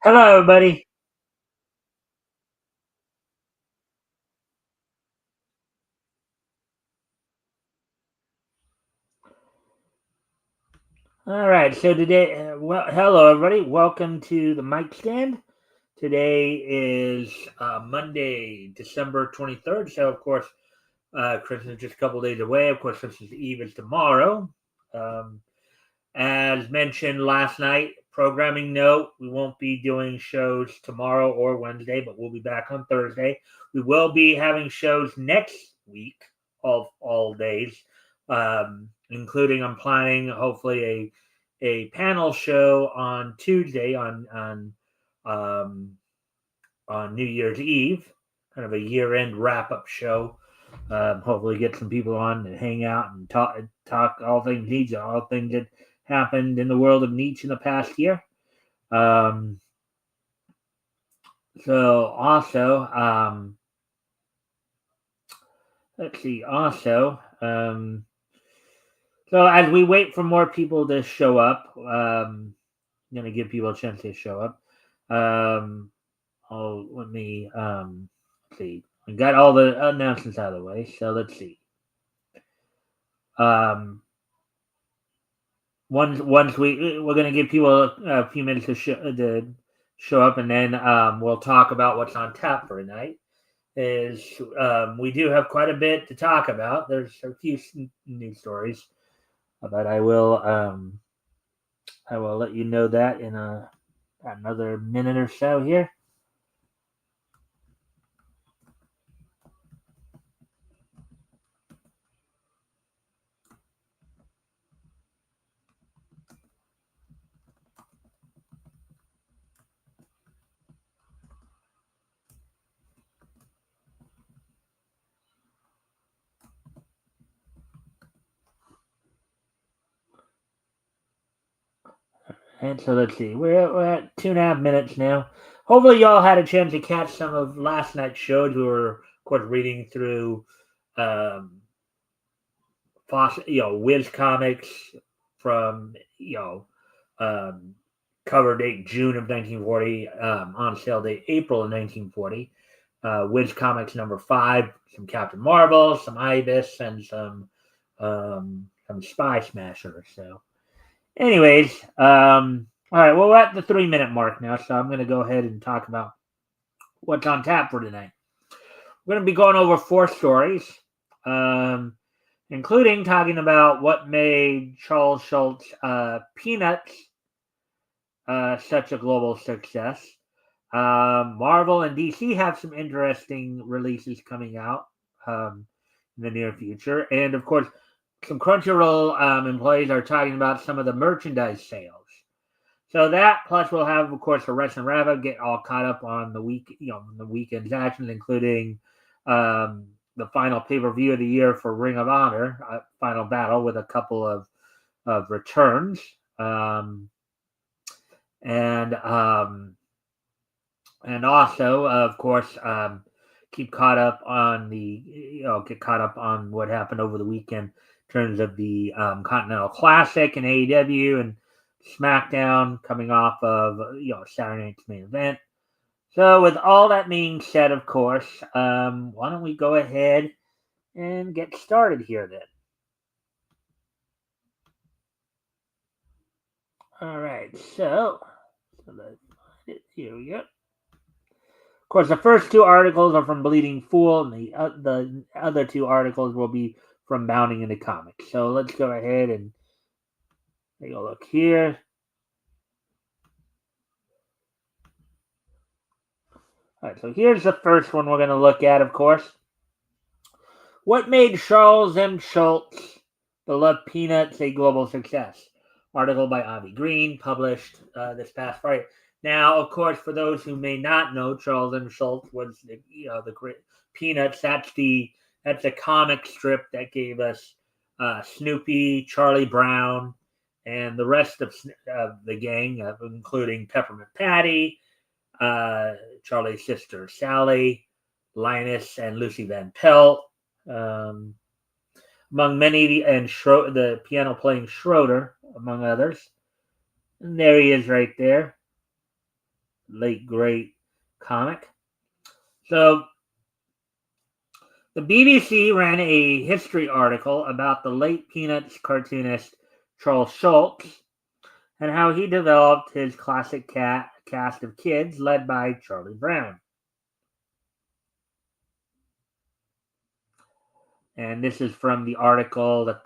Hello, everybody. All right, so today, hello, everybody. Welcome to the Mikestand. Today is Monday, December 23rd. So, of course, Christmas is just a couple days away. Of course, Christmas Eve is tomorrow. Um, as mentioned last night, programming note, we won't be doing shows tomorrow or Wednesday, but we'll be back on Thursday. We will be having shows next week, all days, including I'm planning hopefully a panel show on Tuesday um, on New Year's Eve, kind of a year end wrap up show. Hopefully, get some people on and hang out and talk all things Nietzsche, all things that happened in the world of Nietzsche in the past year. Um, so also, let's see. Also, so as we wait for more people to show up, I'm gonna give people a chance to show up. Um, let me see. I got all the announcements out of the way, so let's see. Um, once we're gonna give people a few minutes to show up, and then we'll talk about what's on tap for tonight. Is we do have quite a bit to talk about. There's a few news stories, but I will let you know that in another minute or so here. And so let's see, we're at 2.5 minutes now. Hopefully, y'all had a chance to catch some of last night's shows. We were, of course, reading through, um, Wiz comics from um, cover date June of 1940, on sale date April of 1940. Wiz comics number 5, some Captain Marvel, some Ibis, and some Spy Smashers. So anyways, all right, well, we're at the 3 minute mark now, so I'm going to go ahead and talk about what's on tap for tonight. We're going to be going over 4 stories, um, including talking about what made Charles Schultz Peanuts such a global success. Marvel and DC have some interesting releases coming out in the near future. And of course, some Crunchyroll employees are talking about some of the merchandise sales. So that plus we'll have, of course, the Wrestling Rabbit get all caught up on the weekend's actions, including the final pay per view of the year for Ring of Honor, Final Battle, with a couple of returns, and and also, of course, keep caught up on get caught up on what happened over the weekend in terms of the Continental Classic and AEW and SmackDown coming off of Saturday night's main event. So, with all that being said, of course, why don't we go ahead and get started here then? All right, so here we go. Of course, the first 2 articles are from Bleeding Fool, and the other 2 articles will be from Bounding into Comics. So let's go ahead and take a look here. All right, so here's the first one we're going to look at, of course. What made Charles M. Schultz beloved Peanuts a global success? Article by Avi Green, published this past Friday. Now, of course, for those who may not know, Charles M. Schultz was the great Peanuts. That's a comic strip that gave us Snoopy, Charlie Brown, and the rest of the gang, including Peppermint Patty, Charlie's sister Sally, Linus, and Lucy Van Pelt. Um, among many, and the piano playing Schroeder, among others. And there he is right there. late great comic. So the BBC ran a history article about the late Peanuts cartoonist Charles Schulz and how he developed his classic cast of kids led by Charlie Brown. And this is from the article this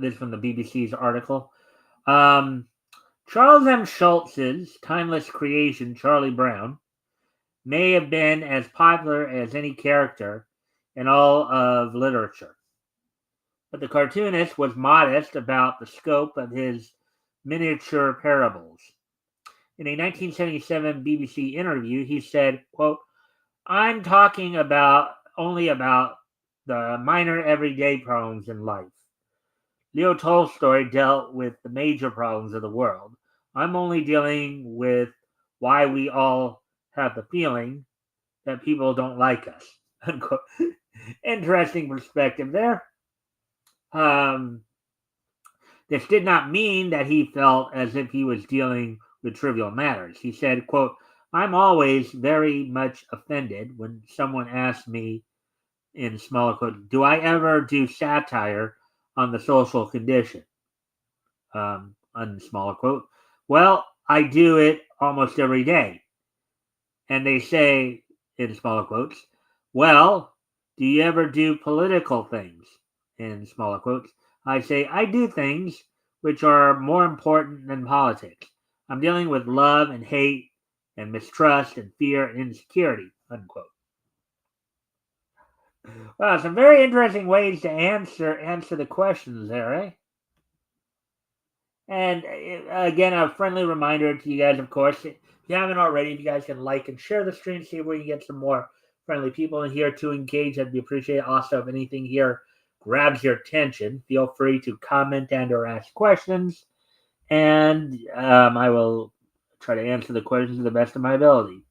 is from the BBC's article. Charles M. Schulz's timeless creation, Charlie Brown, may have been as popular as any character in all of literature. But the cartoonist was modest about the scope of his miniature parables. In a 1977 BBC interview, he said, quote, I'm talking only about the minor everyday problems in life. Leo Tolstoy dealt with the major problems of the world. I'm only dealing with why we all have the feeling that people don't like us. Unquote. Interesting perspective there. This did not mean that he felt as if he was dealing with trivial matters. He said, quote, I'm always very much offended when someone asks me, in smaller quote, do I ever do satire on the social condition? On smaller quote, well, I do it almost every day. And they say, in smaller quotes, well, do you ever do political things? In smaller quotes, I say, I do things which are more important than politics. I'm dealing with love and hate and mistrust and fear and insecurity, unquote. Well, some very interesting ways to answer the questions there, eh? And again, a friendly reminder to you guys, of course, if you haven't already, if you guys can like and share the stream, see if we can get some more friendly people in here to engage. That'd be appreciated. Also, if anything here grabs your attention, feel free to comment and or ask questions. And I will try to answer the questions to the best of my ability.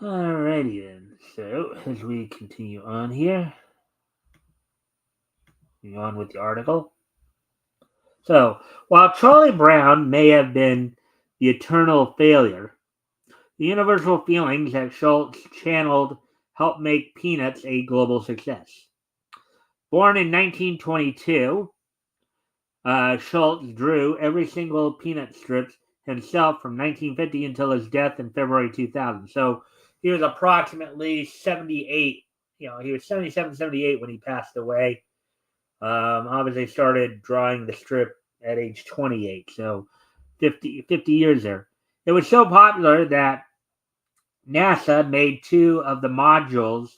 Alrighty then. So as we continue on here, on with the article. So while Charlie Brown may have been the eternal failure, the universal feelings that Schultz channeled helped make Peanuts a global success. Born in 1922, Schultz drew every single Peanut strip himself from 1950 until his death in February 2000. So he was approximately 78. He was 77, 78 when he passed away. Obviously started drawing the strip at age 28. So 50 years there. It was so popular that NASA made 2 of the modules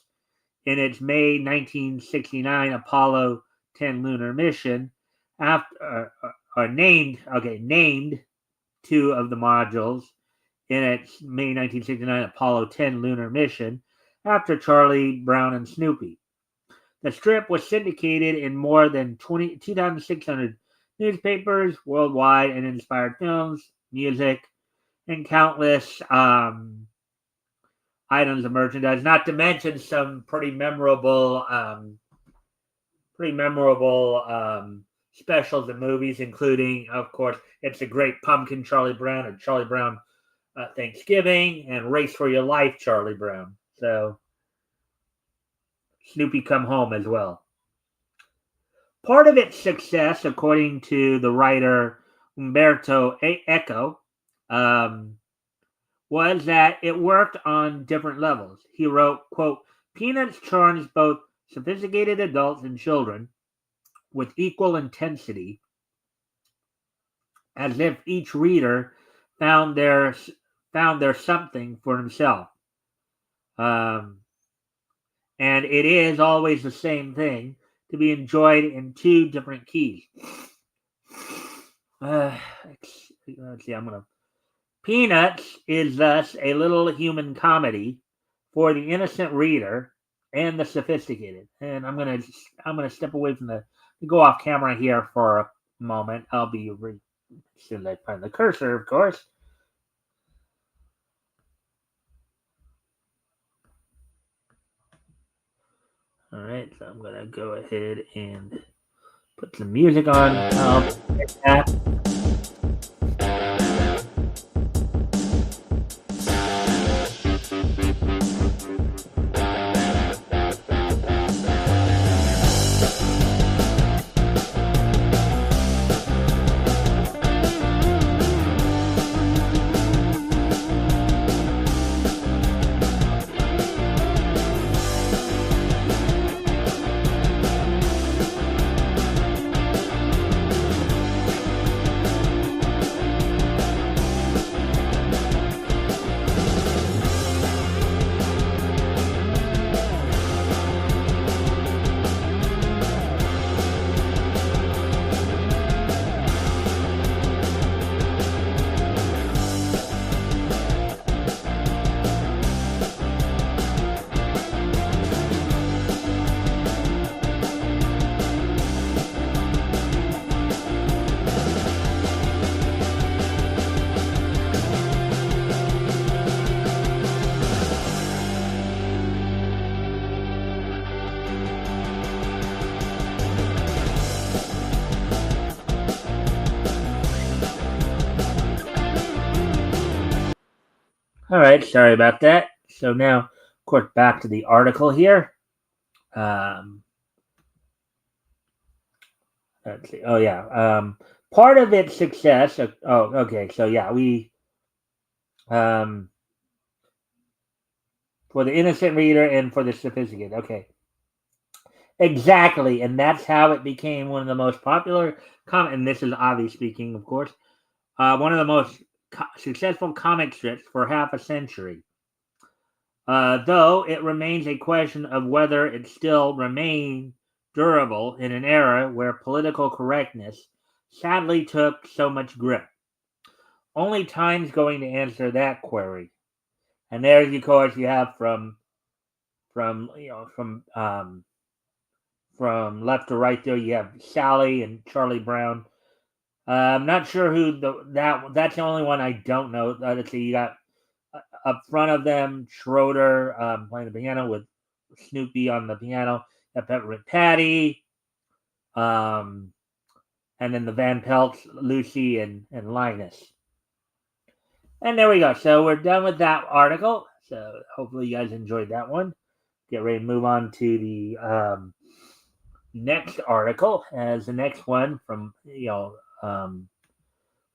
in its May 1969 Apollo 10 lunar mission. Named 2 of the modules in its May 1969 Apollo 10 lunar mission after Charlie Brown and Snoopy. The strip was syndicated in more than 2,600 newspapers worldwide and inspired films, music, and countless items of merchandise. Not to mention some pretty memorable specials and movies, including, of course, It's a Great Pumpkin, Charlie Brown, or Charlie Brown Thanksgiving, and Race for Your Life, Charlie Brown. So Snoopy Come Home as well. Part of its success, according to the writer Umberto Eco, was that it worked on different levels. He wrote, quote, Peanuts charms both sophisticated adults and children with equal intensity, as if each reader found their something for himself. And it is always the same thing to be enjoyed in 2 different keys. Let's see, Peanuts is thus a little human comedy for the innocent reader and the sophisticated. And I'm gonna step away from the go off camera here for a moment. I'll be as soon as I find the cursor, of course. All right, so I'm gonna go ahead and put some music on. That. All right, sorry about that. So now, of course, back to the article here. Let's see. Oh yeah. Part of its success. Okay. So yeah, we um, for the innocent reader and for the sophisticated. Okay. Exactly, and that's how it became one of the most popular and this is Avi speaking, of course. One of the most successful comic strips for half a century. Though it remains a question of whether it still remains durable in an era where political correctness sadly took so much grip. Only time's going to answer that query. And there, of course, you have from you know from left to right. There, you have Sally and Charlie Brown. I'm not sure who that's the only one I don't know. Let's see, you got up front of them Schroeder playing the piano with Snoopy on the piano. Got Peppermint Patty, and then the Van Pelts, Lucy and Linus. And there we go. So we're done with that article. So hopefully you guys enjoyed that one. Get ready to move on to the next article. As the next one from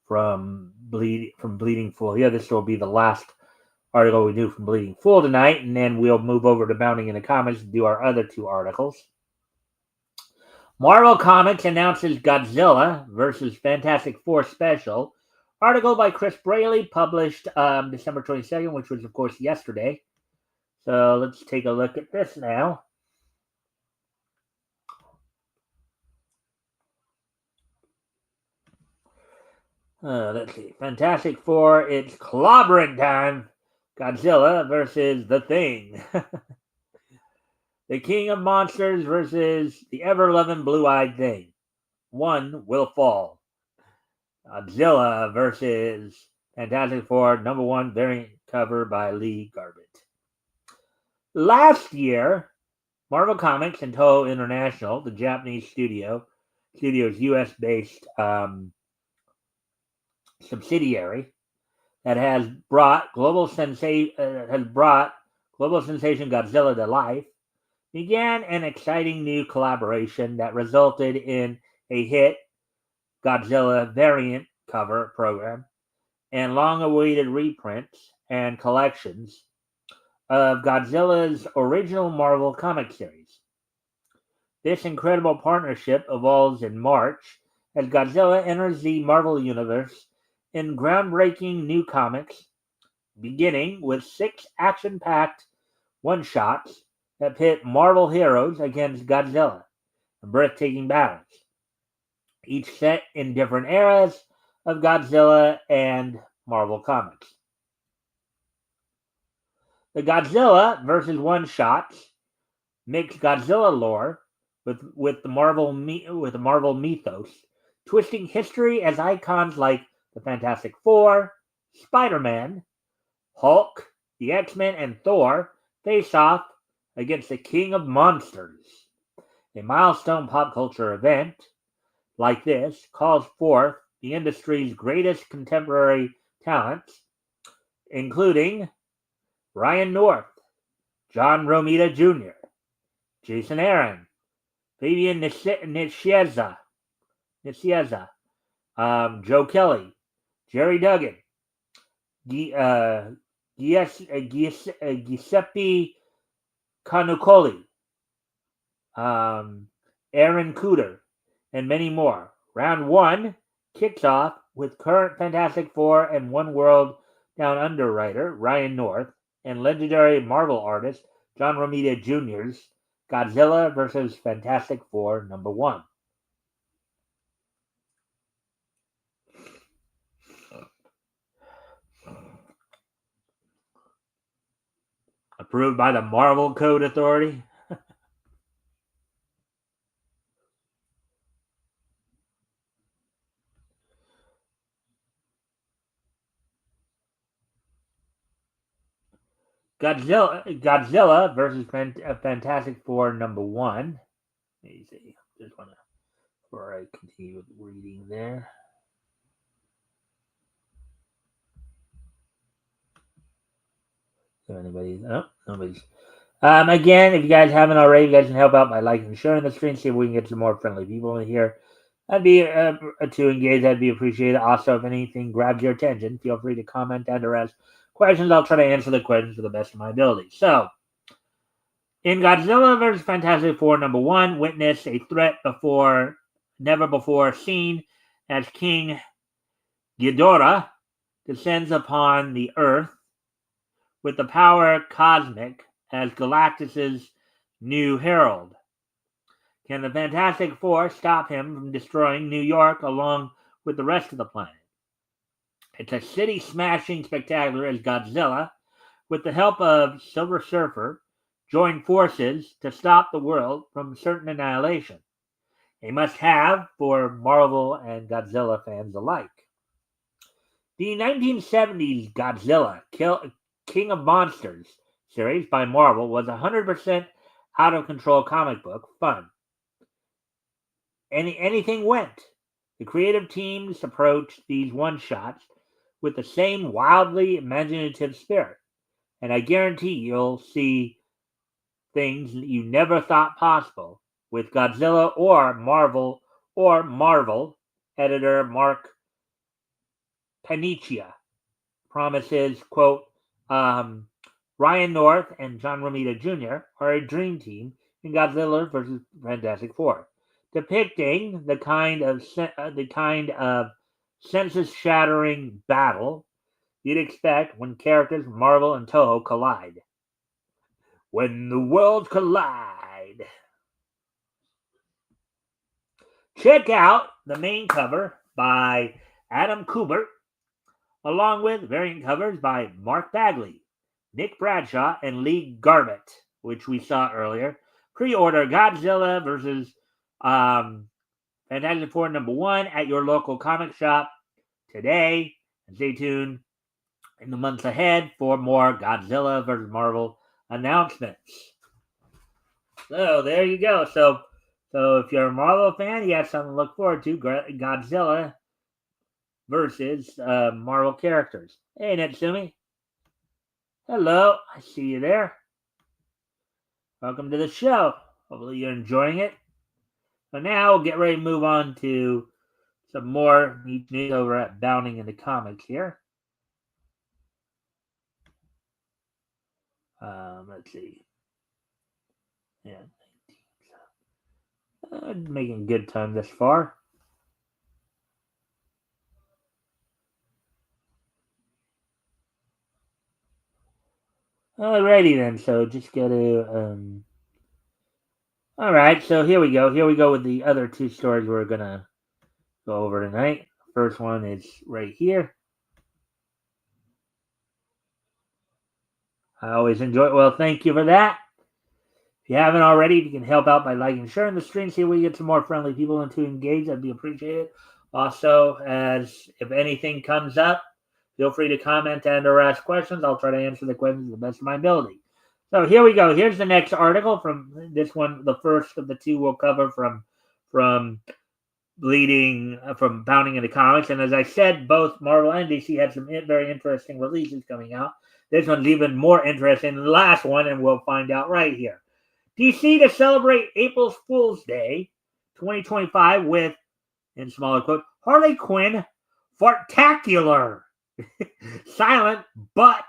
from Bleeding Fool. Yeah, this will be the last article we do from Bleeding Fool tonight, and then we'll move over to Bounding in the Comics to do our other two articles. Marvel Comics announces Godzilla versus Fantastic Four special. Article by Chris Braley, published December 22nd, which was, of course, yesterday. So let's take a look at this now. Let's see. Fantastic Four, it's clobbering time. Godzilla versus The Thing. The King of Monsters versus the ever-loving blue-eyed Thing. One will fall. Godzilla versus Fantastic Four, #1 variant cover by Lee Garbett. Last year, Marvel Comics and Toho International, the Japanese studio's U.S.-based subsidiary that has brought global sensation Godzilla to life, began an exciting new collaboration that resulted in a hit Godzilla variant cover program and long-awaited reprints and collections of Godzilla's original Marvel comic series. This incredible partnership evolves in March as Godzilla enters the Marvel Universe in groundbreaking new comics, beginning with 6 action-packed one-shots that pit Marvel heroes against Godzilla in breathtaking battles, each set in different eras of Godzilla and Marvel Comics. The Godzilla versus one-shots mix Godzilla lore with the Marvel mythos, twisting history as icons like the Fantastic Four, Spider-Man, Hulk, the X-Men, and Thor face off against the King of Monsters. A milestone pop culture event like this calls forth the industry's greatest contemporary talents, including Ryan North, John Romita Jr., Jason Aaron, Fabian Nicieza, Joe Kelly, Jerry Duggan, Giuseppe Canucoli, Aaron Cooter, and many more. Round 1 kicks off with current Fantastic Four and One World Down Under writer Ryan North and legendary Marvel artist John Romita Jr.'s Godzilla vs. Fantastic Four #1. Approved by the Marvel Code Authority. Godzilla versus Fantastic Four #1. Let me see. Just want to, before I continue with reading there. Nobody's. Again, if you guys haven't already, you guys can help out by liking and sharing the stream. See if we can get some more friendly people in here. That'd be to engage. That'd be appreciated. Also, if anything grabs your attention, feel free to comment and or ask questions. I'll try to answer the questions to the best of my ability. So, in Godzilla vs. Fantastic Four #1, witness a threat never before seen as King Ghidorah descends upon the Earth with the power cosmic as Galactus's new herald. Can the Fantastic Four stop him from destroying New York along with the rest of the planet? It's a city-smashing spectacular as Godzilla, with the help of Silver Surfer, join forces to stop the world from certain annihilation. A must-have for Marvel and Godzilla fans alike. The 1970s Godzilla King of Monsters series by Marvel was 100% out-of-control comic book fun. Anything went. The creative teams approached these one-shots with the same wildly imaginative spirit, and I guarantee you'll see things you never thought possible with Godzilla or Marvel editor Mark Paniccia promises, quote, Ryan North and John Romita Jr. are a dream team in Godzilla vs. Fantastic Four, depicting the kind of senses-shattering battle you'd expect when characters from Marvel and Toho collide. When the worlds collide. Check out the main cover by Adam Kubert, along with variant covers by Mark Bagley, Nick Bradshaw, and Lee Garbett, which we saw earlier. Pre-order Godzilla vs. Fantastic Four #1 at your local comic shop today. And stay tuned in the months ahead for more Godzilla vs. Marvel announcements. So there you go. So if you're a Marvel fan, you have something to look forward to. Godzilla versus Marvel characters. Hey, Natsumi. Hello. I see you there. Welcome to the show. Hopefully you're enjoying it. So now we'll get ready to move on to some more news over at Bounding into Comics here. Let's see. Yeah. Making good time thus far. Alrighty then, so just go to alright, so here we go. Here we go with the other two stories we're gonna go over tonight. First one is right here. I always enjoy it. Well, thank you for that. If you haven't already, if you can help out by liking and sharing the stream, see if we get some more friendly people and to engage, that'd be appreciated. Also, as if anything comes up, feel free to comment and or ask questions. I'll try to answer the questions to the best of my ability. So here we go. Here's the next article from this one. The first of the two we'll cover from Bounding into Comics. And as I said, both Marvel and DC had some very interesting releases coming out. This one's even more interesting than the last one, and we'll find out right here. DC to celebrate April Fool's Day 2025 with, in smaller quote, Harley Quinn Fartacular. Silent but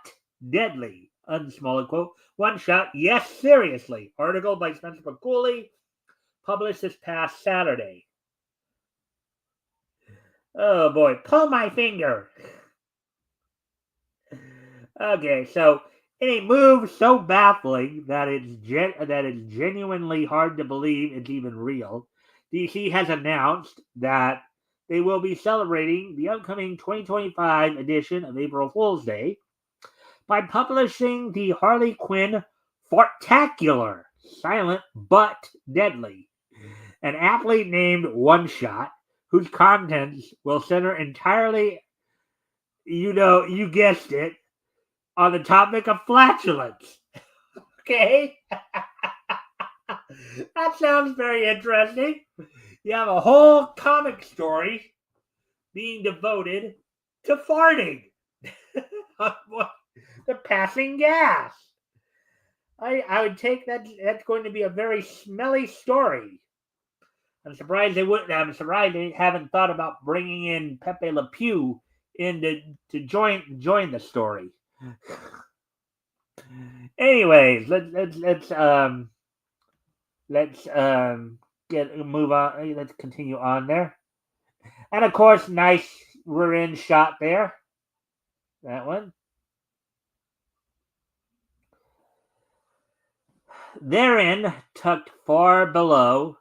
deadly. Unsmaller quote. One shot, yes, seriously. Article by Spencer McCooley, published this past Saturday. Oh boy, pull my finger. Okay, so in a move so baffling that it's genuinely hard to believe it's even real, DC has announced that they will be celebrating the upcoming 2025 edition of April Fool's Day by publishing the Harley Quinn Fartacular, silent but deadly, an aptly named one-shot whose contents will center entirely, you guessed it, on the topic of flatulence. Okay? That sounds very interesting. You have a whole comic story being devoted to farting. The passing gas. I would take that. That's going to be a very smelly story. I'm surprised they wouldn't. I'm surprised they haven't thought about bringing in Pepe Le Pew in to join the story. Anyways, let's move on. Let's continue on there. And of course, nice rear end shot there. That one. Therein, tucked far below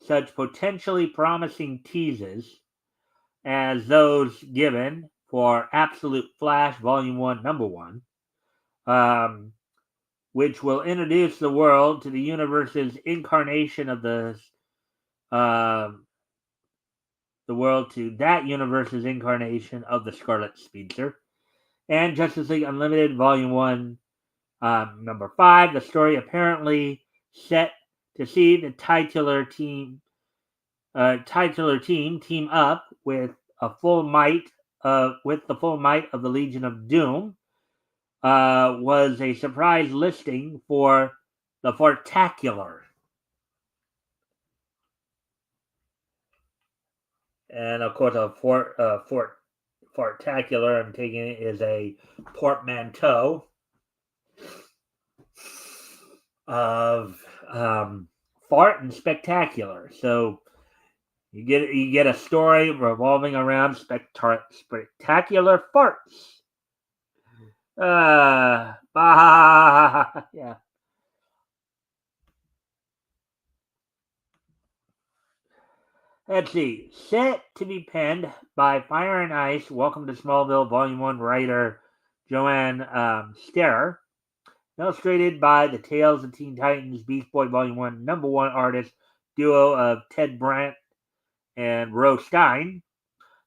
such potentially promising teases as those given for Absolute Flash Volume 1, Number 1, which will introduce the world to the universe's incarnation of the world to that universe's incarnation of the Scarlet Speedster, and Justice League Unlimited Volume 1, Number 5, the story apparently set to see the titular team team up with the full might of the Legion of Doom, was a surprise listing for the Fartacular. And of course, Fartacular, I'm taking it, is a portmanteau of fart and spectacular. So you get a story revolving around spectacular farts. Yeah. Let's see. Set to be penned by Fire and Ice, Welcome to Smallville Volume 1 writer Joanne Sterer. Illustrated by the Tales of Teen Titans Beast Boy Volume 1, Number 1 artist duo of Ted Brandt and Rose Stein.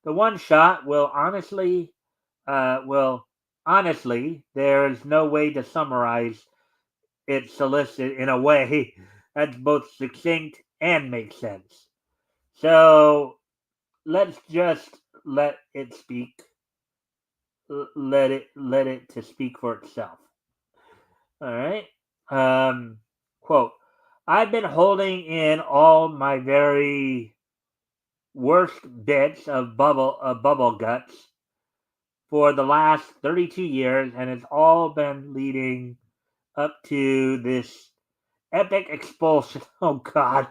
The one shot will honestly, there is no way to summarize it solicit in a way that's both succinct and makes sense. So let's just let it speak. Let it to speak for itself. All right. Quote, I've been holding in all my very worst bits of bubble guts for the last 32 years, and it's all been leading up to this epic expulsion. Oh, God.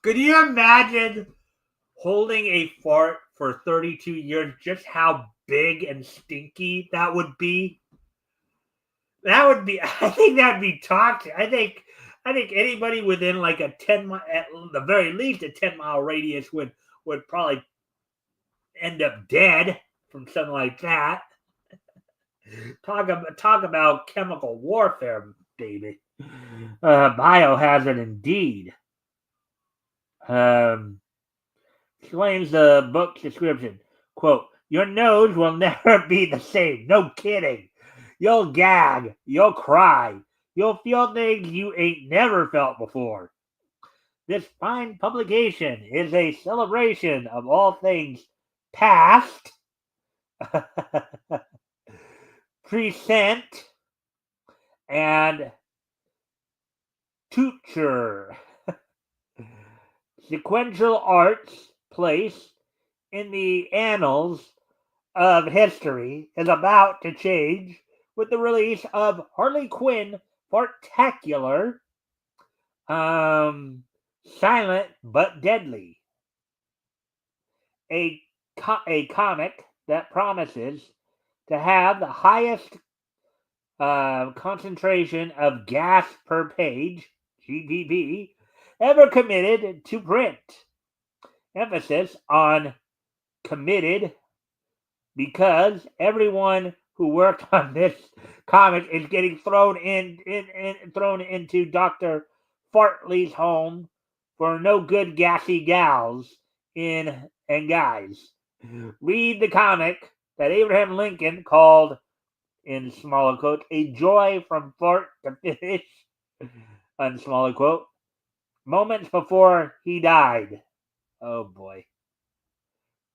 Could you imagine holding a fart for 32 years, just how big and stinky that would be? I think that would be toxic. I think anybody within like a 10 mile, at the very least a 10-mile radius would probably end up dead from something like that. Talk about chemical warfare, baby. Biohazard indeed. Explains the book's description. Quote, your nose will never be the same. No kidding. You'll gag. You'll cry. You'll feel things you ain't never felt before. This fine publication is a celebration of all things past, present, and future. Sequential art's place in the annals of history is about to change with the release of Harley Quinn Fartacular, Silent but Deadly, a comic that promises to have the highest concentration of gas per page, GPP, ever committed to print. Emphasis on committed because everyone who worked on this comic is getting thrown into Dr. Fartley's home for no good gassy gals and guys. Read the comic that Abraham Lincoln called, in smaller quote, a joy from fart to finish, unsmaller quote, moments before he died. Oh boy.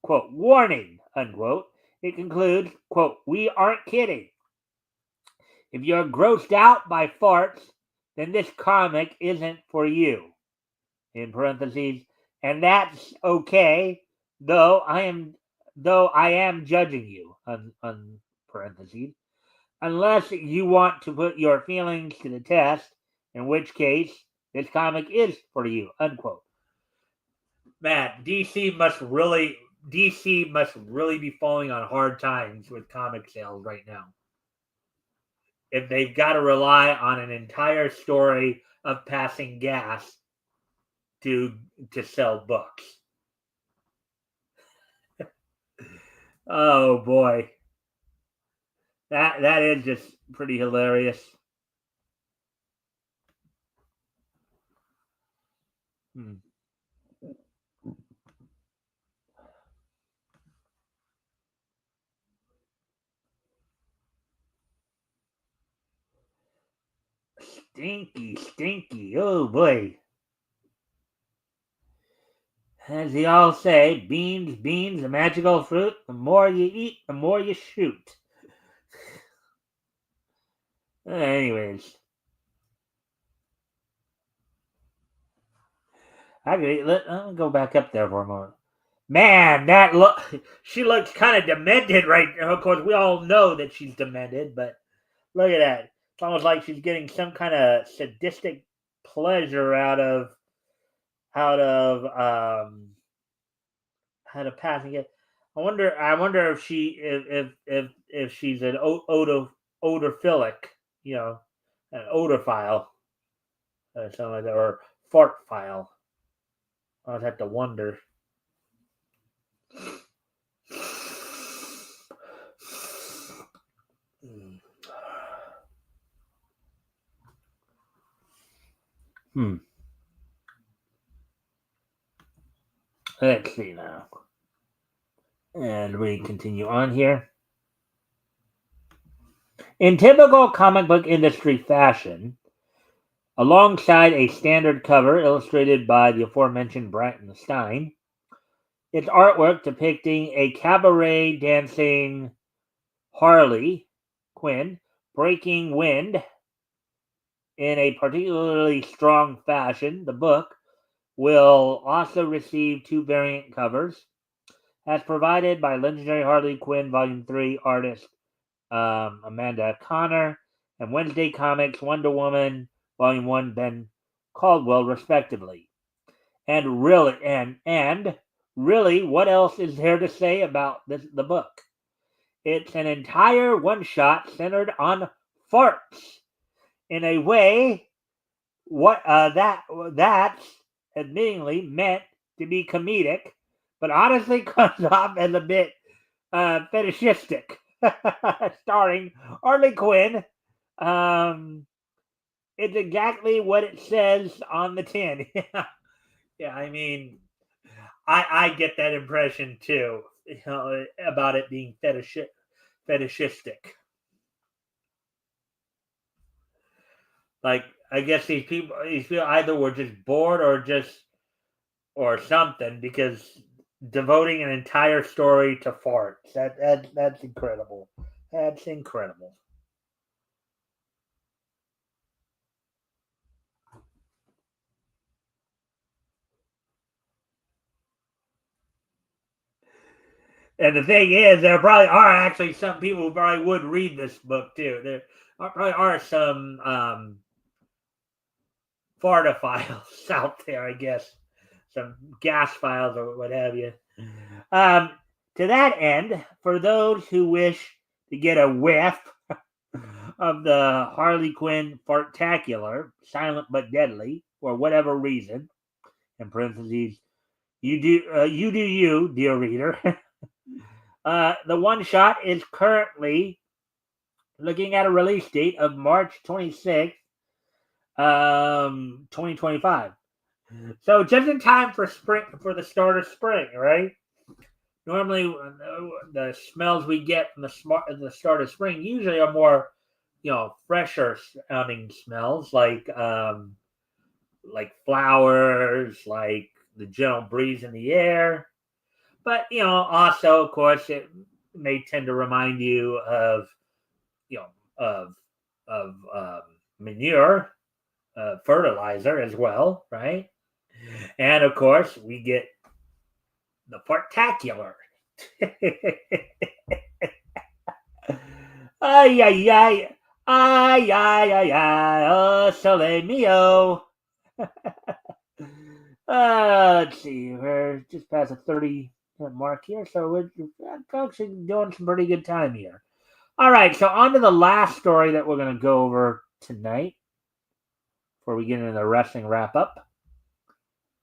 Quote, warning, unquote. It concludes, quote, we aren't kidding. If you're grossed out by farts, then this comic isn't for you. In parentheses, and that's okay, though I am judging you, parentheses, unless you want to put your feelings to the test, in which case this comic is for you, unquote. Matt, DC must really be falling on hard times with comic sales right now. If they've got to rely on an entire story of passing gas to sell books. Oh boy. That is just pretty hilarious. Stinky. Oh boy. As they all say, beans, a magical fruit. The more you eat, the more you shoot. Anyways. Let me go back up there for a moment. Man, she looks kind of demented right now. Of course, we all know that she's demented, but look at that. It's almost like she's getting some kind of sadistic pleasure out of passing it. I wonder if she's an odophilic, an odophile, or something like that, or fartphile. I'd have to wonder. Let's see now. And we continue on here. In typical comic book industry fashion, alongside a standard cover illustrated by the aforementioned Bryton Stein, its artwork depicting a cabaret dancing Harley Quinn breaking wind in a particularly strong fashion. The book will also receive 2 variant covers, as provided by legendary Harley Quinn Volume 3 artist Amanda Connor and Wednesday Comics Wonder Woman Volume 1 Ben Caldwell, respectively. And really, what else is there to say about the book? It's an entire one-shot centered on farts in a way that's admittingly meant to be comedic, but honestly comes off as a bit fetishistic. Starring Harley Quinn, It's exactly what it says on the tin. Yeah, I mean, I get that impression too, about it being fetishistic. Like, I guess these people either were just bored or something, because devoting an entire story to farts, that's incredible. That's incredible. And the thing is, there probably are actually some people who probably would read this book too. There probably are some fartophiles out there, I guess, some gas files or what have you. Um, to that end, for those who wish to get a whiff of the Harley Quinn fartacular, silent but deadly, for whatever reason, in parentheses, you do you, dear reader. The one shot is currently looking at a release date of March 26th, 2025. So just in time for spring, for the start of spring, right? Normally, the smells we get from the start of spring usually are more, fresher sounding smells, like flowers, like the gentle breeze in the air. But also, of course, it may tend to remind you of you know of manure, fertilizer as well, right? And of course, we get the fartacular. Ay ay ay ay ay ay ay, oh sole mio. Let's see, we're just past a 30-minute mark here, so we're actually doing some pretty good time here. All right, so on to the last story that we're going to go over tonight before we get into the wrestling wrap up.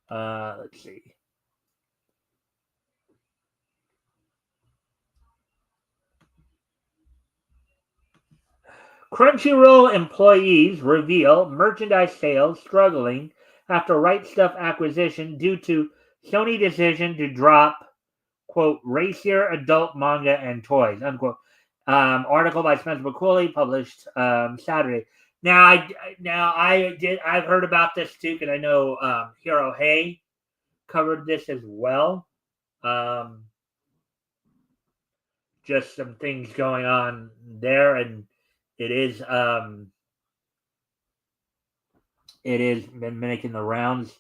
Let's see. Crunchyroll employees reveal merchandise sales struggling after Right Stuff acquisition due to Sony decision to drop, quote, racier adult manga and toys, unquote. Article by Spencer McCulley published Saturday. I've heard about this too, because I know Hiro Hay covered this as well. Um, just some things going on there, and it is it has been making the rounds,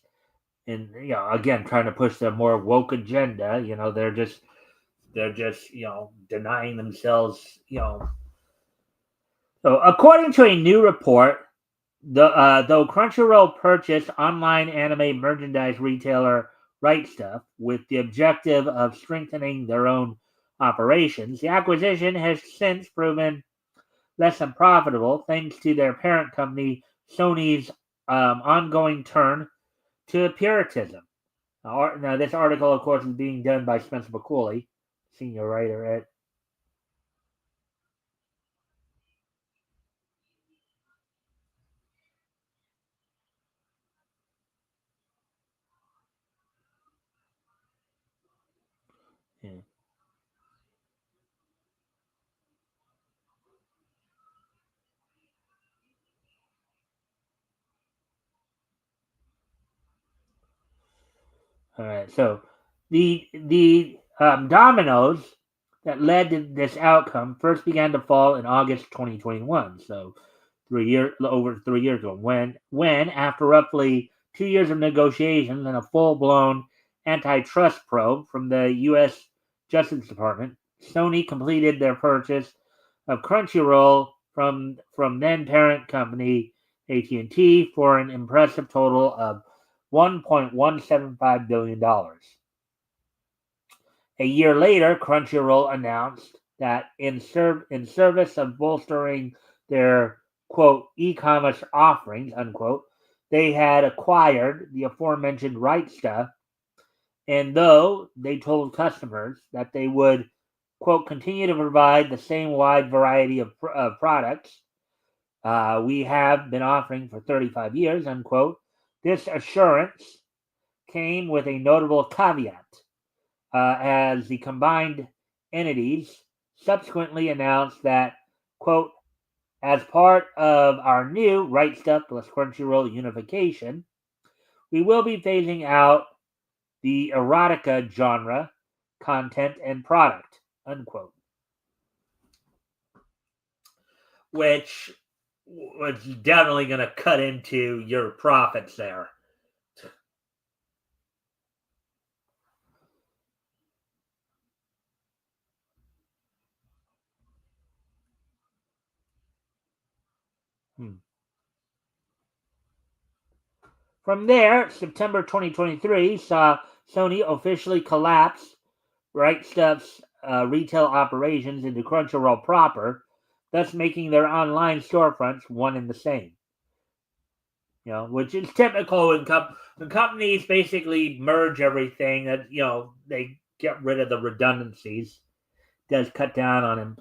and again, trying to push the more woke agenda. They're just denying themselves. So according to a new report, though Crunchyroll purchased online anime merchandise retailer Right Stuff with the objective of strengthening their own operations, the acquisition has since proven less than profitable thanks to their parent company Sony's ongoing turn to Puritanism. Now, this article, of course, is being done by Spencer McCulley, senior writer at. Yeah. All right, so the dominoes that led to this outcome first began to fall in August 2021. So over 3 years ago, when after roughly 2 years of negotiations and a full blown antitrust probe from the U.S. Justice Department, Sony completed their purchase of Crunchyroll from then parent company AT&T for an impressive total of $1.175 billion. A year later, Crunchyroll announced that in service of bolstering their, quote, e-commerce offerings, unquote, they had acquired the aforementioned Right Stuff, and though they told customers that they would, quote, continue to provide the same wide variety of products, We have been offering for 35 years, unquote. This assurance came with a notable caveat, as the combined entities subsequently announced that, quote, as part of our new Right Stuff plus Crunchyroll unification, we will be phasing out the erotica genre content and product, unquote. Which was definitely going to cut into your profits there. From there, September 2023 saw Sony officially collapse Right Stuff's retail operations into Crunchyroll proper, thus making their online storefronts one and the same. Which is typical when companies basically merge everything. That they get rid of the redundancies. Does cut down on them.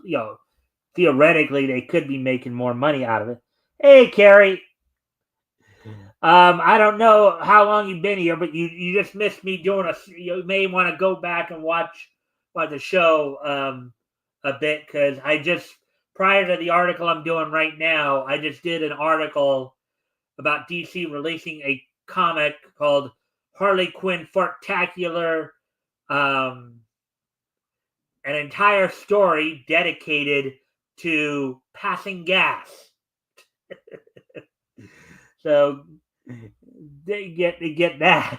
Theoretically, they could be making more money out of it. Hey, Carrie. I don't know how long you've been here, but you just missed me doing you may want to go back and watch the show a bit, because I just, prior to the article I'm doing right now, I just did an article about DC releasing a comic called Harley Quinn Fartacular, an entire story dedicated to passing gas. So they get that.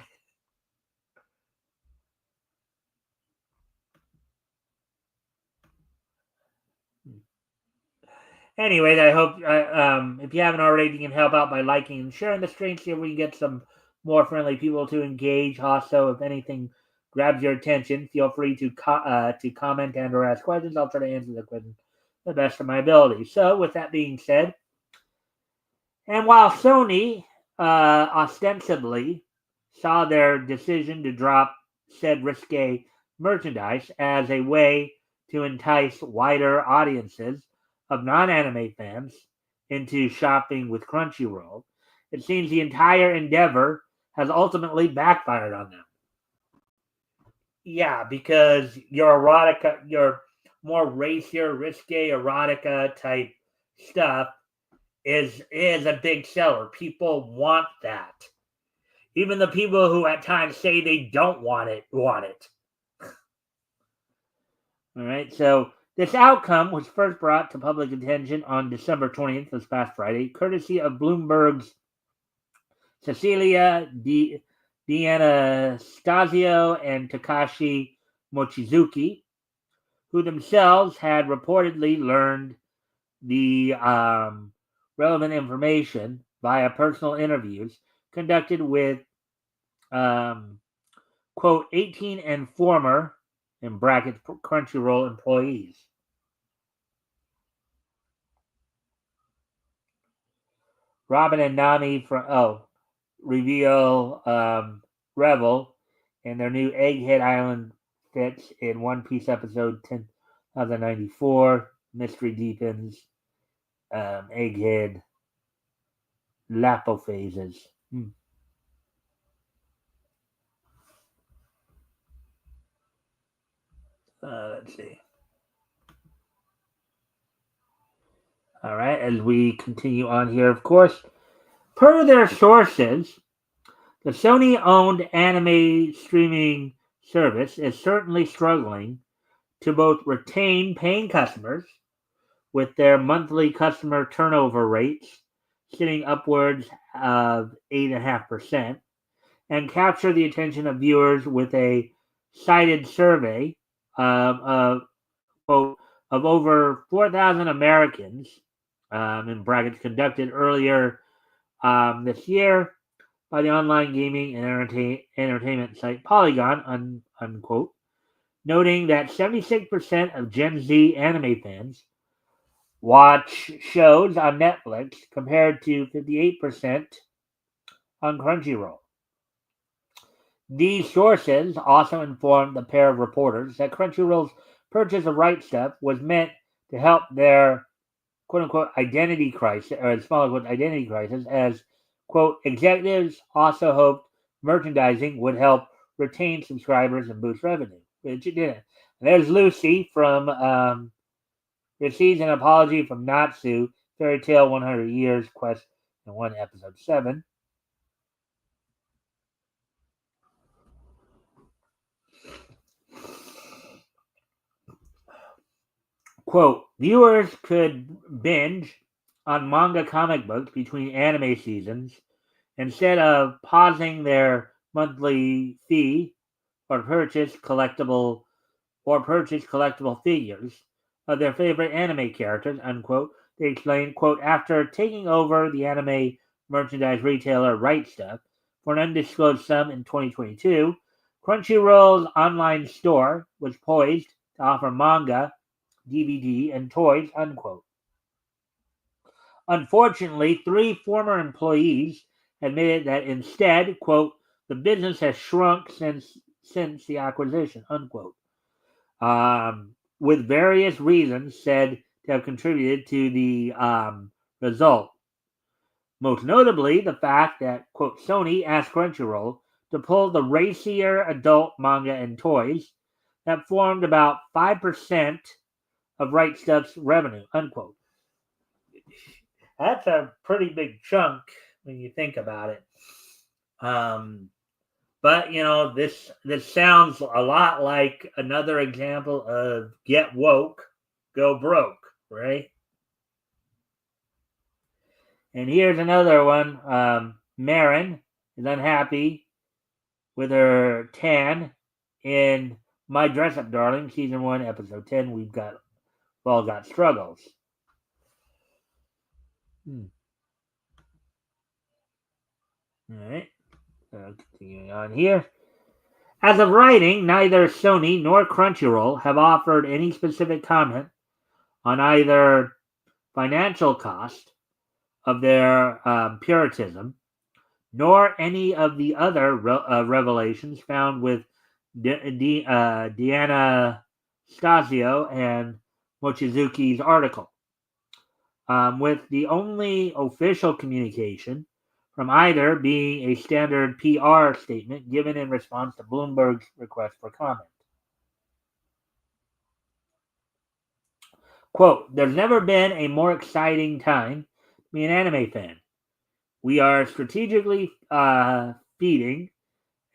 Anyway, I hope if you haven't already, you can help out by liking and sharing the stream. See if we can get some more friendly people to engage. Also, if anything grabs your attention, feel free to comment and or ask questions. I'll try to answer the question the best of my ability. So, with that being said, and while Sony ostensibly saw their decision to drop said risque merchandise as a way to entice wider audiences of non-anime fans into shopping with Crunchyroll, it seems the entire endeavor has ultimately backfired on them. Yeah, because your more racier, risque erotica type stuff is a big seller. People want that. Even the people who at times say they don't want it. All right, so this outcome was first brought to public attention on December 20th, this past Friday, courtesy of Bloomberg's Cecilia D'Anastasio and Takashi Mochizuki, who themselves had reportedly learned the relevant information via personal interviews conducted with, quote, 18 and former, in brackets, Crunchyroll employees. Robin and Nami reveal Revel and their new Egghead Island fits in One Piece episode 10,094. Mystery deepens. Egghead Lapophases. Let's see. All right, as we continue on here, of course, per their sources, the Sony-owned anime streaming service is certainly struggling to both retain paying customers, with their monthly customer turnover rates sitting upwards of 8.5%, and capture the attention of viewers with a cited survey of over 4,000 Americans, in brackets, conducted earlier this year by the online gaming and entertainment site Polygon, unquote, noting that 76% of Gen Z anime fans watch shows on Netflix compared to 58% on Crunchyroll. These sources also informed the pair of reporters that Crunchyroll's purchase of Right Stuff was meant to help their quote unquote identity crisis, or smaller quote identity crisis, as quote executives also hoped merchandising would help retain subscribers and boost revenue, which it didn't. And there's Lucy from receives an apology from Natsu, Fairy Tale 100 Years, Quest in 1 Episode 7. Quote, viewers could binge on manga comic books between anime seasons instead of pausing their monthly fee or purchase collectible figures of their favorite anime characters, unquote. They explained, quote, after taking over the anime merchandise retailer Right Stuff for an undisclosed sum in 2022, Crunchyroll's online store was poised to offer manga, DVD, and toys, unquote. Unfortunately, 3 former employees admitted that instead, quote, the business has shrunk since the acquisition, unquote. With various reasons said to have contributed to the result. Most notably, the fact that, quote, Sony asked Crunchyroll to pull the racier adult manga and toys that formed about 5% of Right Stuff's revenue, unquote. That's a pretty big chunk when you think about it. But this sounds a lot like another example of get woke, go broke, right? And here's another one. Marin is unhappy with her tan in My Dress Up Darling, season 1, episode 10. We've all got struggles. All right. Continuing on here. As of writing, neither Sony nor Crunchyroll have offered any specific comment on either financial cost of their Puritanism, nor any of the other revelations found with Diana Stasio and Mochizuki's article, with the only official communication from either being a standard PR statement given in response to Bloomberg's request for comment. Quote, there's never been a more exciting time to be an anime fan. We are strategically feeding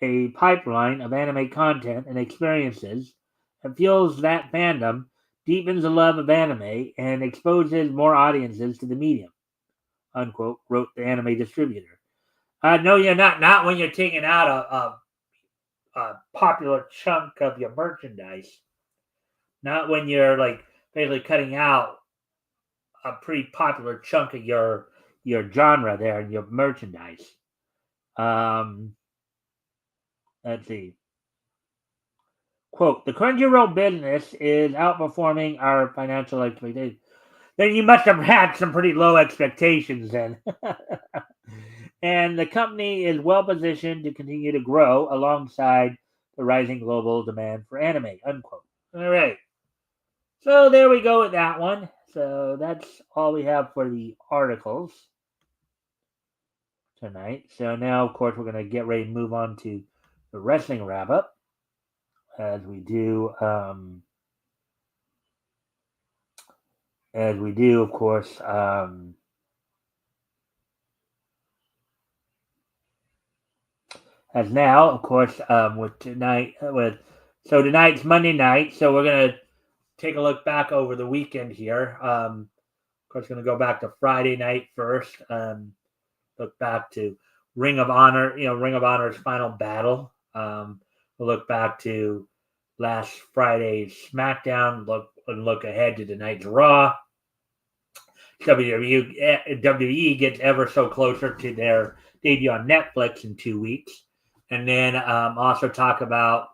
a pipeline of anime content and experiences that fuels that fandom, deepens the love of anime, and exposes more audiences to the medium, unquote, wrote the anime distributor. No, you're not. Not when you're taking out a popular chunk of your merchandise. Not when you're like basically cutting out a pretty popular chunk of your genre there and your merchandise. Let's see. Quote, the Crunchyroll business is outperforming our financial expectations. Then you must have had some pretty low expectations then. And the company is well positioned to continue to grow alongside the rising global demand for anime, unquote. All right. So there we go with that one. So that's all we have for the articles tonight. So now, of course, we're going to get ready to move on to the wrestling wrap up, as we do, of course. As now, of course, tonight's Monday night, so we're gonna take a look back over the weekend here. Of course, going to go back to Friday night first. Look back to Ring of Honor, Ring of Honor's final battle. We'll look back to last Friday's SmackDown. Look ahead to tonight's Raw. WWE gets ever so closer to their debut on Netflix in 2 weeks. And then also talk about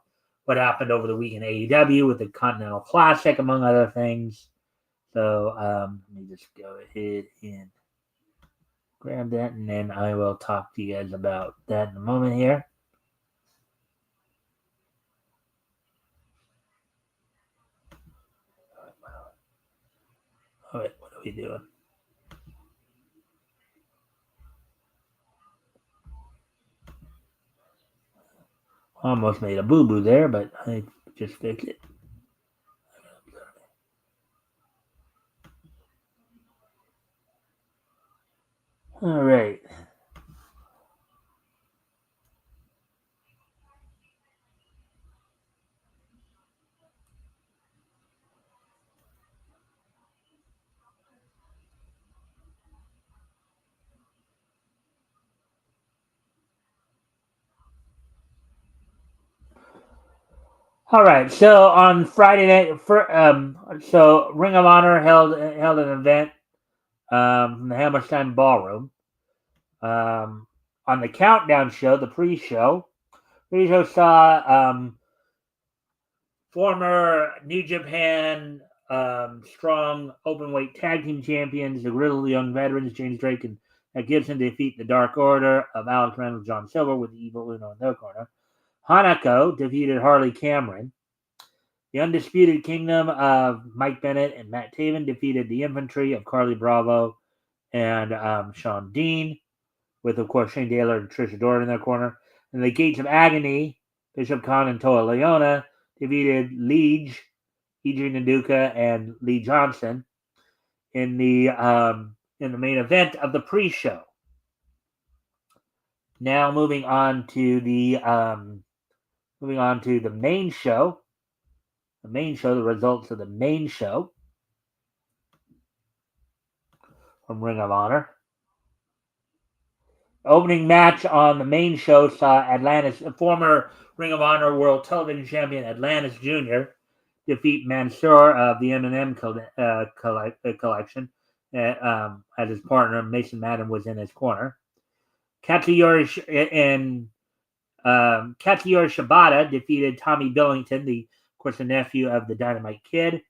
what happened over the week in AEW with the Continental Classic, among other things. So let me just go ahead and grab that, and then I will talk to you guys about that in a moment here. All right, what do we doing? Almost made a boo-boo there, but I just fixed it. All right. All right. So on Friday night, so Ring of Honor held an event from the Hammerstein Ballroom. On the Countdown show, the pre-show saw former New Japan strong openweight tag team champions, the Grizzled Young Veterans, James Drake and Matt Gibson, defeat the Dark Order of Alex Reynolds, John Silver with Evil Uno in their corner. Hanako defeated Harley Cameron. The Undisputed Kingdom of Mike Bennett and Matt Taven defeated the Infantry of Carly Bravo and Sean Dean, with, of course, Shane Taylor and Trish Adora in their corner. And the Gates of Agony, Bishop Khan and Toa Leona, defeated Liege, Adrian Nduka, and Lee Johnson in the main event of the pre-show. Now moving on to the main show. The results of the main show from Ring of Honor. Opening match on the main show saw Atlantis, former Ring of Honor World Television Champion Atlantis Jr. defeat Mansoor of the M&M collection as his partner. Mason Madden was in his corner. Katsuyori Shibata defeated Tommy Billington, of course, the nephew of the Dynamite Kid.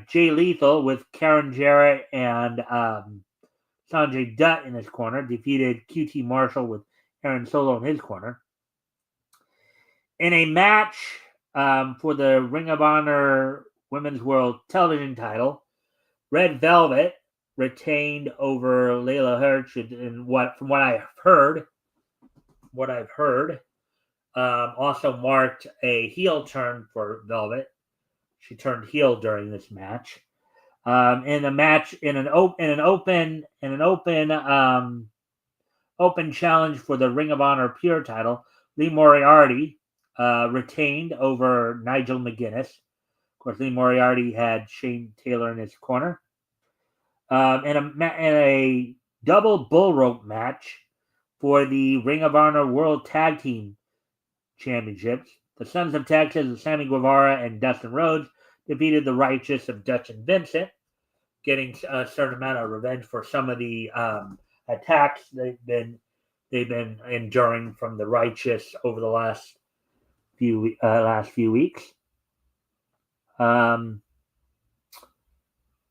Jay Lethal with Karen Jarrett and Sanjay Dutt in his corner defeated QT Marshall with Aaron Solo in his corner. In a match for the Ring of Honor Women's World Television title, Red Velvet retained over Layla Hirsch, and from what I've heard, also marked a heel turn for Velvet. She turned heel during this match. In a match in an open challenge for the Ring of Honor Pure title, Lee Moriarty retained over Nigel McGuinness. Of course, Lee Moriarty had Shane Taylor in his corner. In a double bull rope match for the Ring of Honor World Tag Team Championships, the Sons of Texas, Sammy Guevara and Dustin Rhodes defeated the Righteous of Dutch and Vincent, getting a certain amount of revenge for some of the attacks they've been enduring from the Righteous over the last few weeks.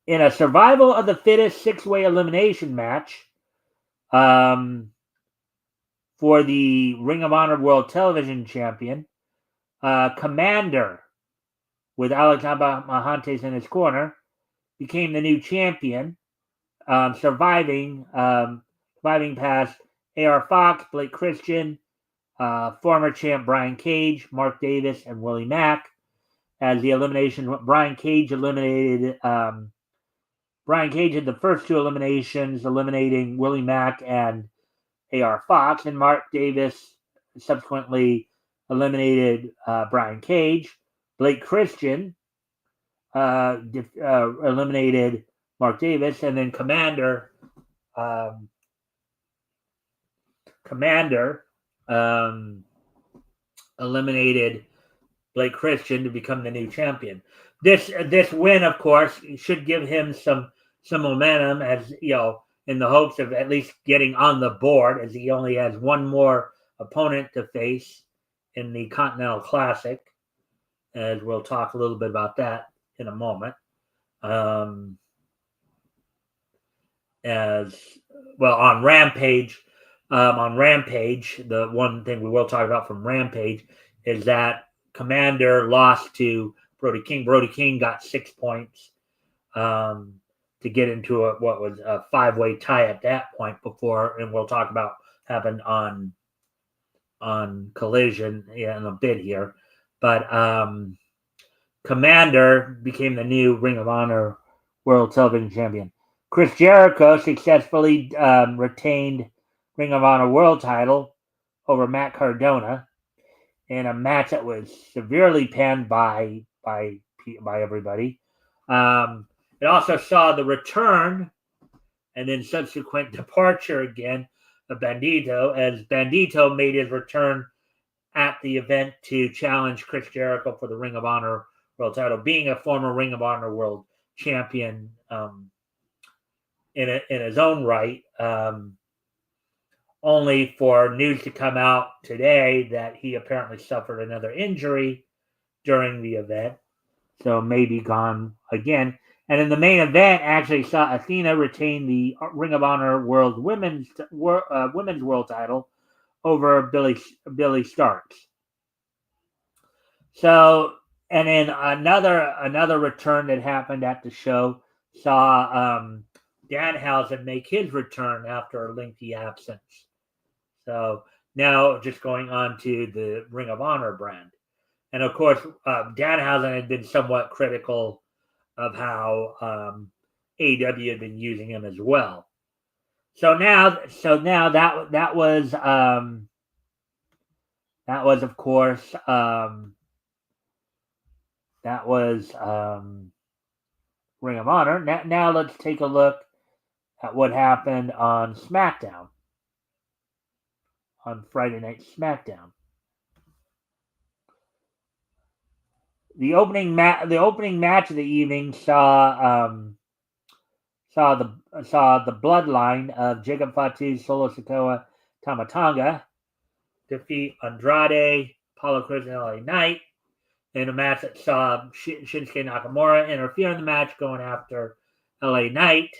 In a survival of the fittest 6-way elimination match for the Ring of Honor World Television Champion, Commander, with Alex Mahantes in his corner, became the new champion, surviving past A.R. Fox, Blake Christian, former champ Brian Cage, Mark Davis, and Willie Mack. As the elimination, Brian Cage had the first two eliminations, eliminating Willie Mack and A.R. Fox, and Mark Davis subsequently eliminated Brian Cage. Blake Christian eliminated Mark Davis, and then Commander eliminated Blake Christian to become the new champion. This win, of course, should give him some momentum, as you know, in the hopes of at least getting on the board, as he only has one more opponent to face in the Continental Classic. As we'll talk a little bit about that in a moment. As well, on Rampage, the one thing we will talk about from Rampage is that Commander lost to Brody King. Brody King got 6 points. to get into what was a 5-way tie at that point before, and we'll talk about happened on Collision in a bit here. But Commander became the new Ring of Honor World Television Champion. Chris Jericho successfully retained Ring of Honor World title over Matt Cardona in a match that was severely panned by everybody. It also saw the return and then subsequent departure again of Bandito, as Bandito made his return at the event to challenge Chris Jericho for the Ring of Honor World title, being a former Ring of Honor World Champion in his own right. Only for news to come out today that he apparently suffered another injury during the event, so may be gone again. And in the main event, actually saw Athena retain the Ring of Honor World Women's World title over Billy Starks. So, and then another return that happened at the show saw Danhausen make his return after a lengthy absence. So now just going on to the Ring of Honor brand. And of course, Danhausen had been somewhat critical of how AEW had been using him as well. So now that was of course that was Ring of Honor. Now let's take a look at what happened on SmackDown, on Friday Night SmackDown. The opening match of the evening saw the bloodline of Jacob Fatu, Solo Sikoa, Tama Tonga defeat Andrade, Apollo Crews, and LA Knight in a match that saw Shinsuke Nakamura interfere in the match, going after LA Knight,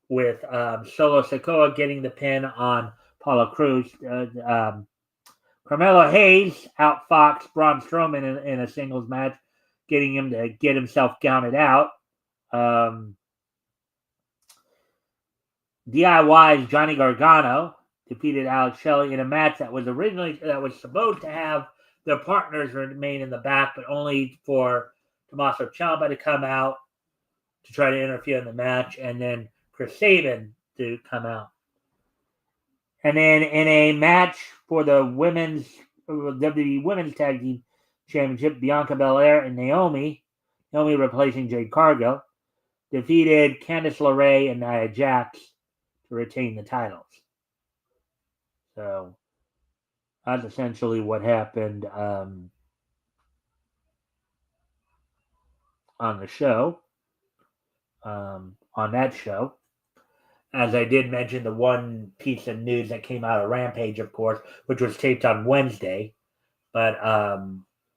with Solo Sikoa getting the pin on Apollo Crews. Carmelo Hayes outfoxed Braun Strowman in a singles match, getting him to get himself counted out. DIY's Johnny Gargano defeated Alex Shelley in a match that was supposed to have their partners remain in the back, but only for Tommaso Ciampa to come out to try to interfere in the match, and then Chris Sabin to come out. And then in a match for the WWE Women's Tag Team Championship, Bianca Belair and Naomi replacing Jade Cargill, defeated Candice LeRae and Nia Jax to retain the titles. So that's essentially what happened on the show, on that show. As I did mention, the one piece of news that came out of Rampage, of course, which was taped on Wednesday, but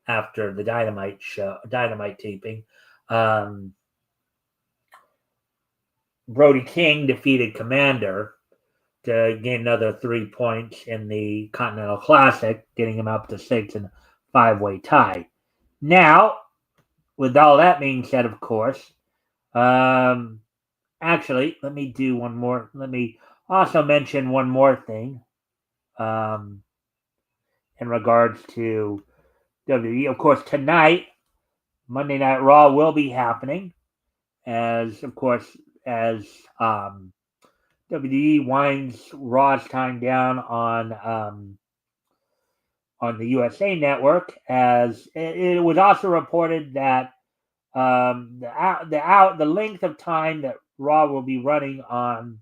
after the Dynamite taping, Brody King defeated Commander to gain another 3 points in the Continental Classic, getting him up to 6 in a 5-way tie. Now, with all that being said, of course, actually, let me do one more. Let me also mention one more thing in regards to WWE. Of course, tonight, Monday Night Raw will be happening, as WWE winds Raw's time down on the USA Network. As it was also reported that the length of time that Raw will be running on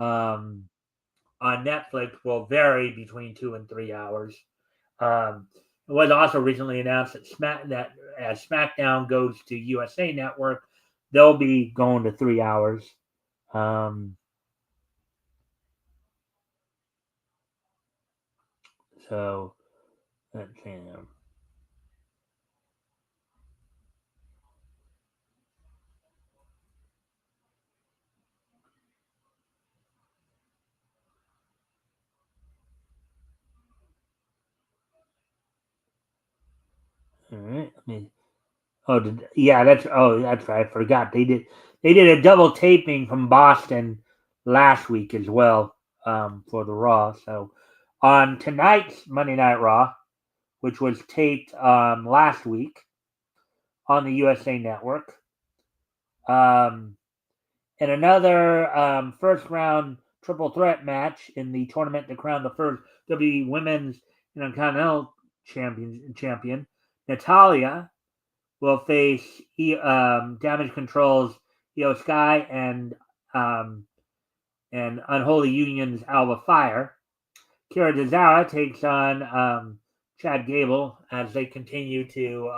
Netflix will vary between 2 and 3 hours. It was also recently announced that as SmackDown goes to USA Network, they'll be going to 3 hours. So let's see. All right, That's right. I forgot they did a double taping from Boston last week as well for the Raw. So on tonight's Monday Night Raw, which was taped last week on the USA Network, um, and another first round triple threat match in the tournament to crown the first WWE Women's Intercontinental champion. Natalia will face Damage Control's Io Sky um, and Unholy Union's Alba Fire. Kira Desara takes on Chad Gable as they continue to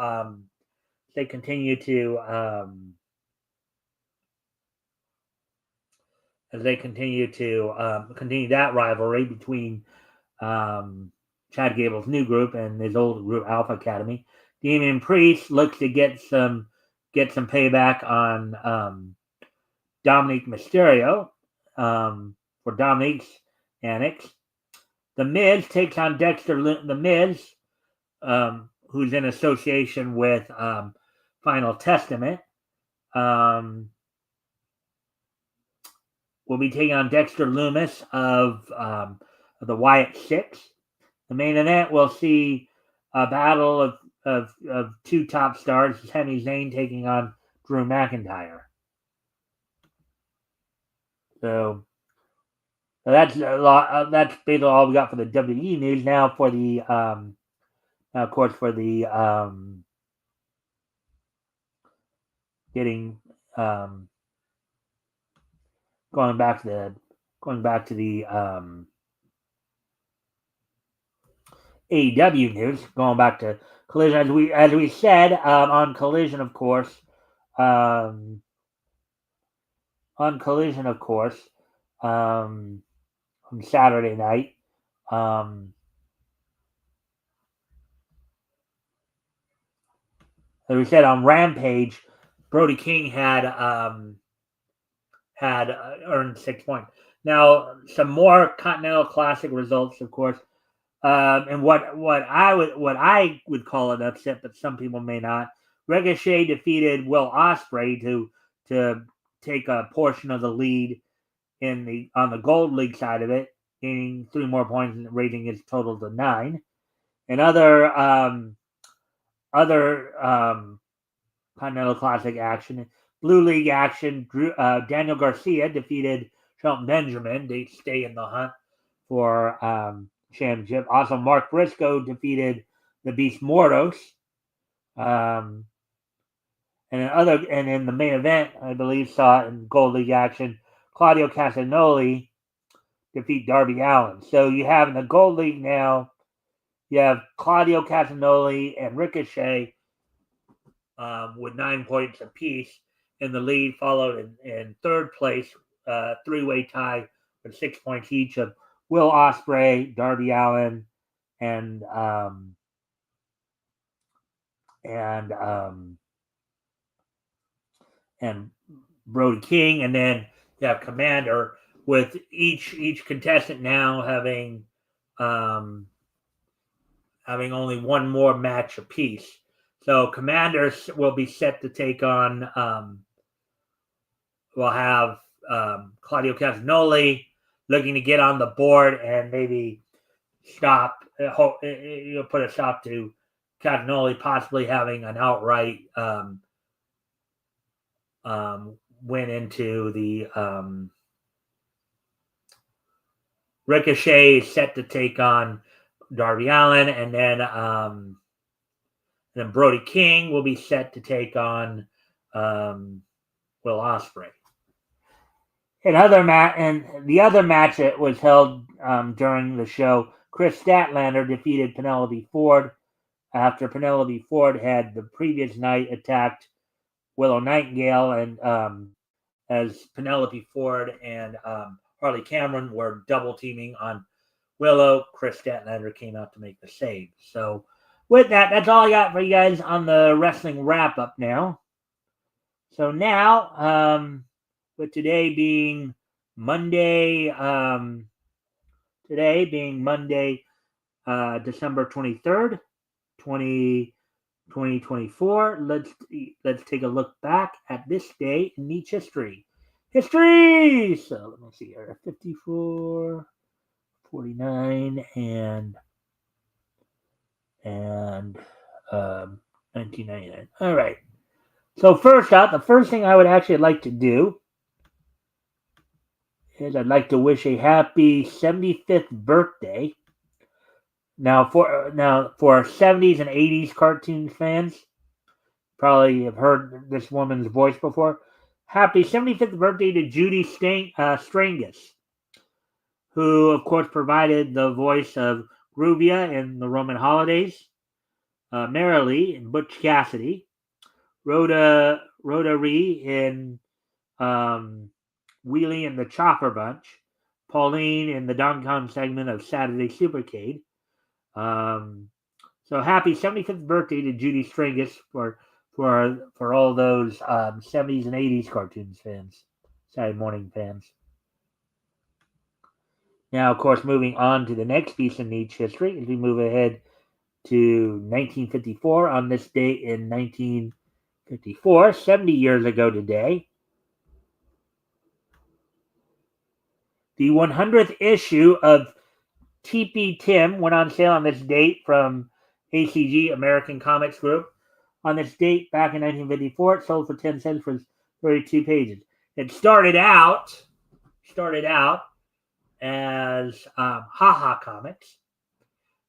continue that rivalry between Chad Gable's new group and his old group Alpha Academy. Damian Priest looks to get some payback on Dominic Mysterio for Dominic's annex. The Miz takes on Dexter. The Miz, who's in association with Final Testament, will be taking on Dexter Lumis of the Wyatt Six. The main event will see a battle of two top stars, Sami Zayn taking on Drew McIntyre. So that's a lot. That's basically all we got for the WWE news. Now for the of course for the getting going back to the AEW news. Going back to Collision, as we said on Collision, of course. On Collision, of course, on Saturday night. As we said on Rampage, Brody King had earned 6 points. Now some more Continental Classic results, of course, and what I would call an upset, but some people may not. Ricochet defeated Will Ospreay to take a portion of the lead on the Gold League side of it, gaining 3 more points and raising his total to 9. And other Continental Classic action, Blue League action. Daniel Garcia defeated Shelton Benjamin. They stay in the hunt for championship. Also, Mark Briscoe defeated the Beast Mortos. And in the main event, I believe, saw in Gold League action, Claudio Castagnoli defeat Darby Allin. So you have in the Gold League now, you have Claudio Castagnoli and Ricochet with 9 points apiece in the lead, followed in third place, 3-way tie with 6 points each of Will Ospreay, Darby Allin, and Brody King, and then you have Commander with each contestant now having only one more match apiece. So Commanders will be set to take on. We'll have Claudio Castagnoli looking to get on the board and maybe put a stop to Castagnoli possibly having an outright win into the Ricochet is set to take on Darby Allin, and then Brody King will be set to take on Will Ospreay. And the other match that was held during the show, Chris Statlander defeated Penelope Ford after Penelope Ford had the previous night attacked Willow Nightingale, and as Penelope Ford and Harley Cameron were double teaming on Willow, Chris Statlander came out to make the save. So with that, that's all I got for you guys on the wrestling wrap up now. So now, with today being Monday, December 23rd, 2024. Let's take a look back at this day in Nietzsche history. History! So let me see here. 54, 49, and 1999. All right. So first out, the first thing I would actually like to do is I'd like to wish a happy 75th birthday. Now for 70s and 80s cartoon fans, probably have heard this woman's voice before. Happy 75th birthday to Judy Strangus, who of course provided the voice of Gruvia in the Roman Holidays, Marilee in Butch Cassidy, Rhoda Ree in Wheelie and the Chopper Bunch, Pauline in the Donkey Kong segment of Saturday Supercade. So happy 75th birthday to Judy Strangus for all those 70s and 80s cartoons fans, Saturday morning fans. Now, of course, moving on to the next piece in Nietzsche history, as we move ahead to 1954, on this date in 1954, 70 years ago today, the 100th issue of T.P. Tim went on sale on this date from ACG, American Comics Group. On this date, back in 1954, it sold for 10 cents for 32 pages. It started out as Haha Comics.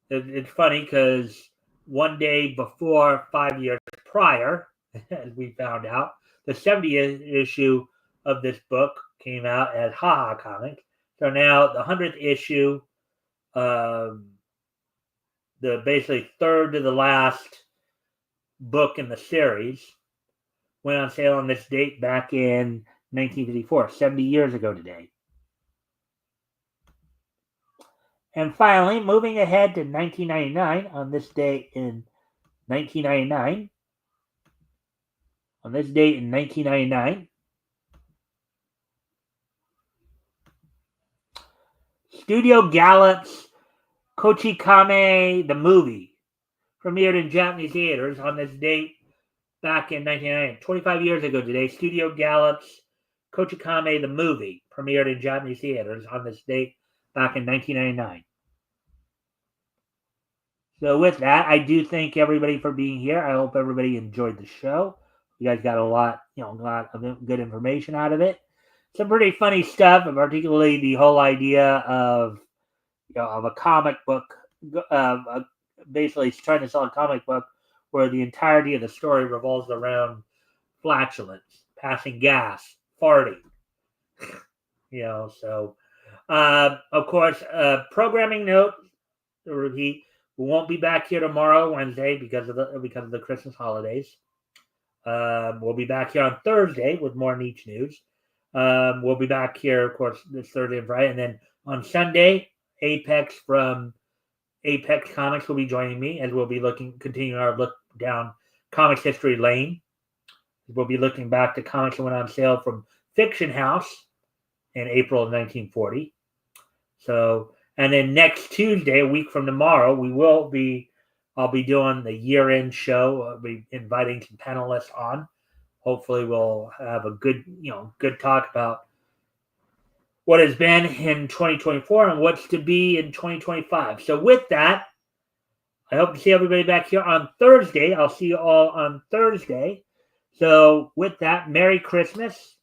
It's funny because one day before, 5 years prior, as we found out, the 70th issue of this book came out as Haha Comics. So now the 100th issue, the basically third to the last book in the series, went on sale on this date back in 1954, 70 years ago today. And finally, moving ahead to 1999, on this date in 1999, Studio Gallup's Kochikame the movie premiered in Japanese theaters on this date back in 1999. 25 years ago today, Studio Gallup's Kochikame the movie premiered in Japanese theaters on this date back in 1999. So with that, I do thank everybody for being here. I hope everybody enjoyed the show. You guys got a lot of good information out of it. Some pretty funny stuff, particularly the whole idea of a comic book, basically trying to sell a comic book where the entirety of the story revolves around flatulence, passing gas, farting. So of course, programming note to repeat: we won't be back here tomorrow, Wednesday, because of the Christmas holidays. We'll be back here on Thursday with more Nietzsche news. We'll be back here, of course, this Thursday and Friday, and then on Sunday, Apex from Apex Comics will be joining me as we'll be continuing our look down comics history lane. We'll be looking back to comics that went on sale from Fiction House in April of 1940. So, and then next Tuesday, a week from tomorrow, I'll be doing the year-end show. I'll be inviting some panelists on. Hopefully we'll have a good talk about what has been in 2024 and what's to be in 2025. So with that, I hope to see everybody back here on Thursday. I'll see you all on Thursday. So with that, Merry Christmas,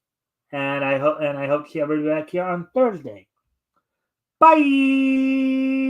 and I hope to see everybody back here on Thursday. Bye.